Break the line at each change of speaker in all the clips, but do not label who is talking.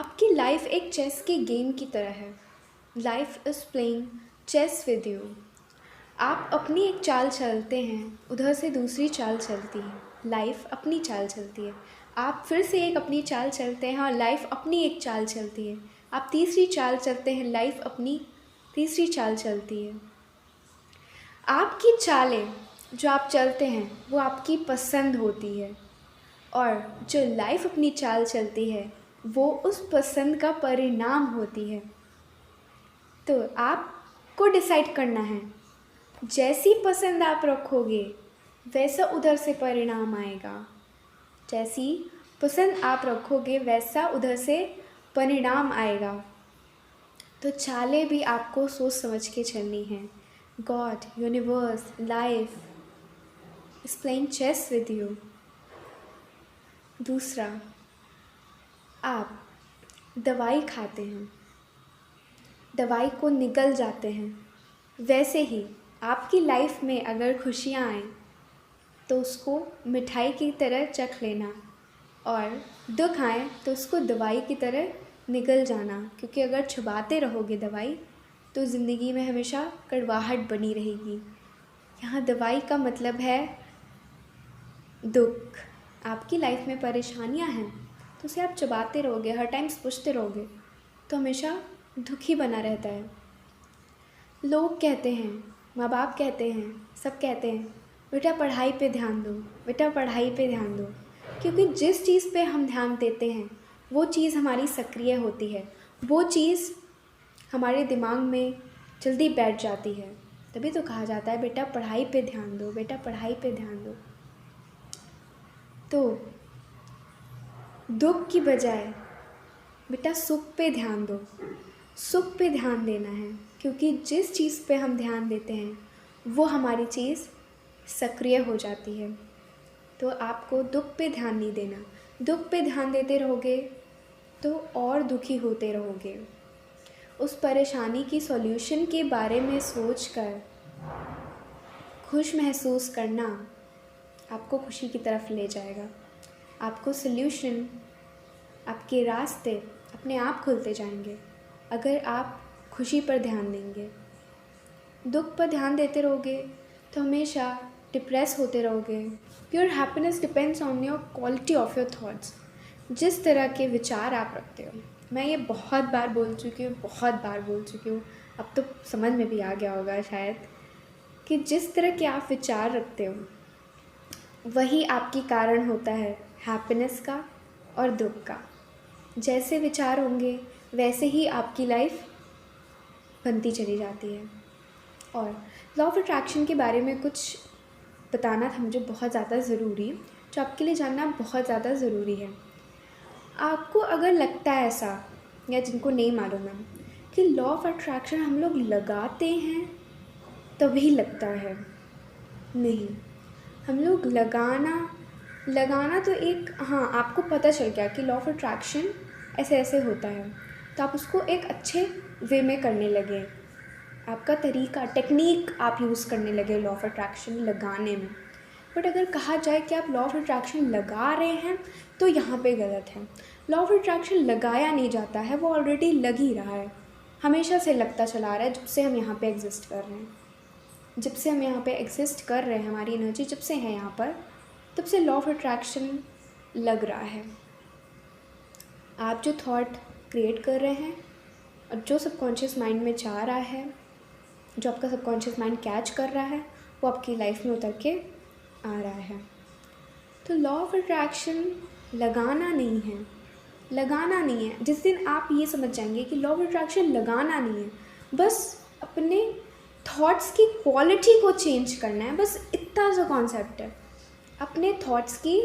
आपकी लाइफ एक चेस के गेम की तरह है। Life is playing chess with you. आप अपनी एक चाल चलते हैं, उधर से दूसरी चाल चलती है, लाइफ अपनी चाल चलती है। आप फिर से एक अपनी चाल चलते हैं और लाइफ अपनी एक चाल चलती है। आप तीसरी चाल चलते हैं, लाइफ अपनी तीसरी चाल चलती है। आपकी चालें जो आप चलते हैं वो आपकी पसंद होती है, और जो लाइफ अपनी चाल चलती है वो उस पसंद का परिणाम होती है। तो आपको डिसाइड करना है, जैसी पसंद आप रखोगे वैसा उधर से परिणाम आएगा। जैसी पसंद आप रखोगे वैसा उधर से परिणाम आएगा। तो चालें भी आपको सोच समझ के चलनी है। God, universe, life is playing chess with you. दूसरा, आप दवाई खाते हैं, दवाई को निगल जाते हैं। वैसे ही आपकी लाइफ में अगर खुशियाँ आएँ तो उसको मिठाई की तरह चख लेना, और दुख आए तो उसको दवाई की तरह निगल जाना। क्योंकि अगर चबाते रहोगे दवाई तो ज़िंदगी में हमेशा कड़वाहट बनी रहेगी। यहाँ दवाई का मतलब है दुख। आपकी लाइफ में परेशानियाँ हैं तो उसे आप चबाते रहोगे, हर टाइम सोचते रहोगे तो हमेशा दुख ही बना रहता है। लोग कहते हैं, माँ बाप कहते हैं, सब कहते हैं, बेटा पढ़ाई पे ध्यान दो, बेटा पढ़ाई पे ध्यान दो। क्योंकि जिस चीज़ पे हम ध्यान देते हैं वो चीज़ हमारी सक्रिय होती है, वो चीज़ हमारे दिमाग में जल्दी बैठ जाती है। तभी तो कहा जाता है बेटा पढ़ाई पे ध्यान दो, बेटा पढ़ाई पे ध्यान दो। तो दुख की बजाय बेटा सुख पे ध्यान दो, सुख पे ध्यान देना है। क्योंकि जिस चीज़ पे हम ध्यान देते हैं वो हमारी चीज़ सक्रिय हो जाती है। तो आपको दुख पे ध्यान नहीं देना। दुख पे ध्यान देते रहोगे तो और दुखी होते रहोगे। उस परेशानी की सॉल्यूशन के बारे में सोचकर खुश महसूस करना आपको खुशी की तरफ ले जाएगा। आपको सॉल्यूशन, आपके रास्ते अपने आप खुलते जाएंगे अगर आप खुशी पर ध्यान देंगे। दुख पर ध्यान देते रहोगे तो हमेशा डिप्रेस होते रहोगे। Your happiness depends on your quality of your thoughts. जिस तरह के विचार आप रखते हो, मैं ये बहुत बार बोल चुकी हूँ, बहुत बार बोल चुकी हूँ, अब तो समझ में भी आ गया होगा शायद, कि जिस तरह के आप विचार रखते हो वही आपकी कारण होता है हैप्पीनेस का और दुख का। जैसे विचार होंगे वैसे ही आपकी लाइफ बनती चली जाती है। और लॉ ऑफ अट्रैक्शन के बारे में कुछ बताना था मुझे बहुत ज़्यादा ज़रूरी, जो आपके लिए जानना बहुत ज़्यादा ज़रूरी है। आपको अगर लगता है ऐसा, या जिनको नहीं मालूम है, कि लॉ ऑफ अट्रैक्शन हम लोग लगाते हैं तभी लगता है, नहीं। हम लोग लगाना तो एक, हाँ, आपको पता चल गया कि लॉ ऑफ अट्रैक्शन ऐसे ऐसे होता है तो आप उसको एक अच्छे वे में करने लगे। आपका तरीका, टेक्निक आप यूज़ करने लगे लॉ ऑफ अट्रैक्शन लगाने में। बट अगर कहा जाए कि आप लॉ ऑफ अट्रैक्शन लगा रहे हैं तो यहाँ पे गलत है। लॉ ऑफ अट्रैक्शन लगाया नहीं जाता है, वो ऑलरेडी लग ही रहा है, हमेशा से लगता चला रहा है। जब से हम यहाँ पे एग्जिस्ट कर रहे हैं, जब से हम यहाँ पे एग्जिस्ट कर रहे हैं, हमारी एनर्जी जब से है यहाँ पर, तब से लॉ ऑफ अट्रैक्शन लग रहा है। आप जो थॉट क्रिएट कर रहे हैं और जो सबकॉन्शियस माइंड में जा रहा है, जो आपका सबकॉन्शियस माइंड कैच कर रहा है, वो आपकी लाइफ में उतर के आ रहा है। तो लॉ ऑफ अट्रैक्शन लगाना नहीं है, लगाना नहीं है। जिस दिन आप ये समझ जाएंगे कि लॉ ऑफ अट्रैक्शन लगाना नहीं है, बस अपने थॉट्स की क्वालिटी को चेंज करना है, बस इतना सा कॉन्सेप्ट है। अपने थॉट्स की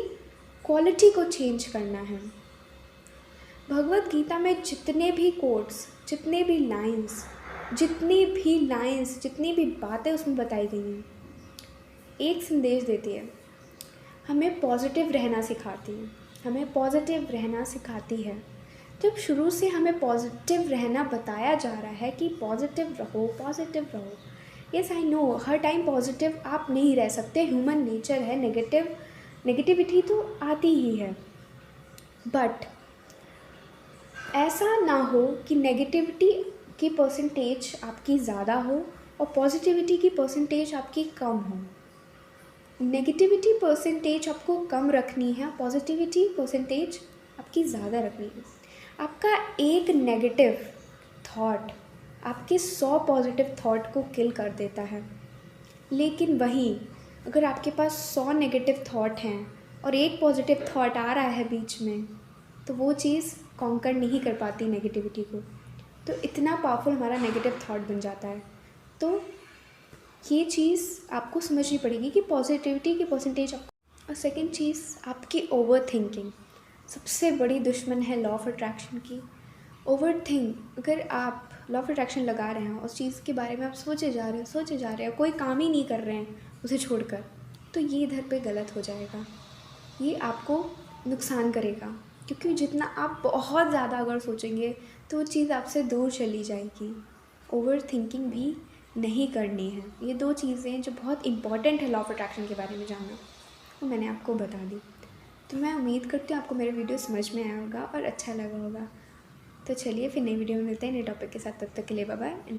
क्वालिटी को चेंज करना है। भगवद गीता में जितने भी कोट्स, जितनी भी बातें उसमें बताई गई हैं, एक संदेश देती है, हमें पॉजिटिव रहना सिखाती है। जब शुरू से हमें पॉजिटिव रहना बताया जा रहा है कि पॉजिटिव रहो। Yes, I know, her time positive आप नहीं रह सकते, ह्यूमन नेचर है, नेगेटिविटी तो आती ही है। बट ऐसा ना हो कि नेगेटिविटी की परसेंटेज आपकी ज़्यादा हो और पॉजिटिविटी की परसेंटेज आपकी कम हो। नेगेटिविटी परसेंटेज आपको कम रखनी है, पॉजिटिविटी परसेंटेज आपकी ज़्यादा रखनी है। आपका एक नेगेटिव थॉट आपके 100 पॉजिटिव थॉट को किल कर देता है। लेकिन वहीं अगर आपके पास 100 नेगेटिव थॉट हैं और एक पॉजिटिव थॉट आ रहा है बीच में, तो वो चीज़ कॉन्कर नहीं कर पाती नेगेटिविटी को। तो इतना पावरफुल हमारा नेगेटिव थॉट बन जाता है। तो ये चीज़ आपको समझनी पड़ेगी कि पॉजिटिविटी की परसेंटेज आपको। और सेकंड चीज़ आपकी ओवर थिंकिंग सबसे बड़ी दुश्मन है लॉ ऑफ अट्रैक्शन की। ओवर थिंक, अगर आप लॉ ऑफ अट्रैक्शन लगा रहे हैं उस चीज़ के बारे में आप सोचे जा रहे हैं, कोई काम ही नहीं कर रहे हैं उसे छोड़कर, तो ये इधर पे गलत हो जाएगा, ये आपको नुकसान करेगा। क्योंकि जितना आप बहुत ज़्यादा अगर सोचेंगे तो वो चीज़ आपसे दूर चली जाएगी। ओवर थिंकिंग भी नहीं करनी है। ये 2 चीज़ें जो बहुत इंपॉर्टेंट है लॉ ऑफ अट्रैक्शन के बारे में जानना, वो मैंने आपको बता दी। तो मैं उम्मीद करती हूँ आपको मेरा वीडियो समझ में आया होगा और अच्छा लगा होगा। तो चलिए फिर नई वीडियो में मिलते हैं नए टॉपिक के साथ। तब तक के लिए बाय बाय।